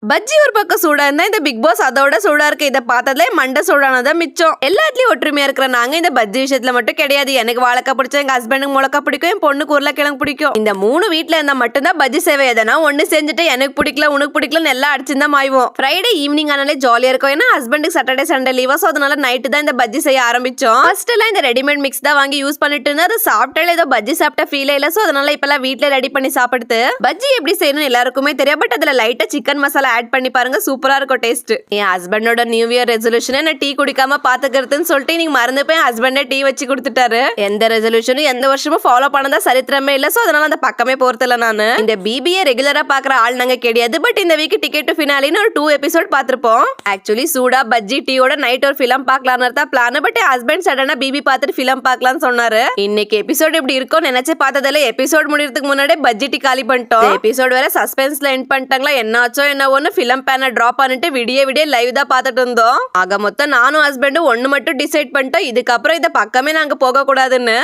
பஜ்ஜி ஒரு பக்கம் சூடா இருந்தா இந்த பிக் பாஸ் அதோட சூடா இருக்கு. இதை பார்த்ததுல மண்டை சூடானதான் மிச்சம். எல்லாத்துலயும் ஒற்றுமையா இருக்கிற நாங்க இந்த பஜ்ஜி விஷயத்துல மட்டும் கிடையாது. எனக்கு வாழைக்காய் பிடிச்சா எங்க ஹஸ்பண்டுக்கு முளக்கா பிடிக்கும், என் பொண்ணுக்கு உருளைக்கிழங்கு பிடிக்கும். இந்த 3 வீட்டுல இருந்தா மட்டும்தான் பஜ்ஜி சேவை. எதனா ஒண்ணு செஞ்சுட்டு எனக்கு பிடிக்கல உனக்கு பிடிக்கலன்னு எல்லாம் அடிச்சுதான் மாய்வோம். ஃப்ரைடே ஈவினிங் ஆனாலே ஜாலியா இருக்கும். ஏன்னா ஹஸ்பண்டுக்கு சாட்டர்டே சண்டே லீவா, சோ அதனால நைட்டு தான் இந்த பஜ்ஜி செய்ய ஆரம்பிச்சோம். ஃபர்ஸ்ட் எல்லாம் இந்த ரெடிமேட் மிக்ஸ் தான் வாங்கி யூஸ் பண்ணிட்டு இருந்தா அது சாப்பிட்டாலே ஏதோ பஜ்ஜி சாப்பிட்ட ஃபீலே இல்ல. சோ அதனால இப்பெல்லாம் வீட்டுல ரெடி பண்ணி சாப்பிடுது. பஜ்ஜி எப்படி செய்யணும் எல்லாருக்குமே தெரியும். பட் அதுல லைட்டா சிக்கன் மசாலா ஆட் பண்ணி பாருங்க, சூப்பரா இருக்கும் டேஸ்ட். என் ஹஸ்பண்டோட நியூ இயர் ரெசல்யூஷன் என்ன டீ குடிக்காம பாத்துக்கிறதுன்னு சொல்லிட்டு நீங்க மறந்து போய் ஹஸ்பண்டே டீ வச்சு கொடுத்துட்டாரு. எந்த ரெசல்யூஷனும் எந்த வருஷமும் ஃபாலோ பண்ணதா சரித்திரமே இல்ல. சோ அதனால அந்த பக்கமே போறதில்ல. நானு இந்த பிபிஏ ரெகுலரா பாக்குற ஆள் நாங்க கிடையாது. பட் இந்த வீக் டிக்கெட் டு ஃபினாலின்னு ஒரு 2 எபிசோட் பாத்திருப்போம். ஆக்சுவலி சூடா பஜ்ஜி டீயோட நைட் ஒரு ஃபிலிம் பாக்கலாம்னு தான் பிளான். பட் ஹஸ்பண்ட் சடனா பிபி பாத்துட்டு ஃபிலிம் பாக்கலாம்னு சொன்னாரு. இன்னைக்கு எபிசோட் எப்படி இருக்கும் நினைச்சு பார்த்ததுல எபிசோட் முடியறதுக்கு முன்னாடி பஜ்ஜி டீ காலி பண்ணிட்டோம். எபிசோட் வேற சஸ்பென்ஸ்ல எண்ட் பண்ணிட்டாங்களா என்னாச்சோ என்னவோன்னு ஃபிலிம் பேனை டிராப் பண்ணிட்டு விடிய லைவ் தான் பார்த்துட்டு இருந்தோம். ஆக மொத்தம் நானும் ஹஸ்பண்டும் ஒண்ணு மட்டும் டிசைட் பண்ணிட்டோம், இதுக்கப்புறம் இதை பக்கமே நாங்க போக கூடாதுன்னு.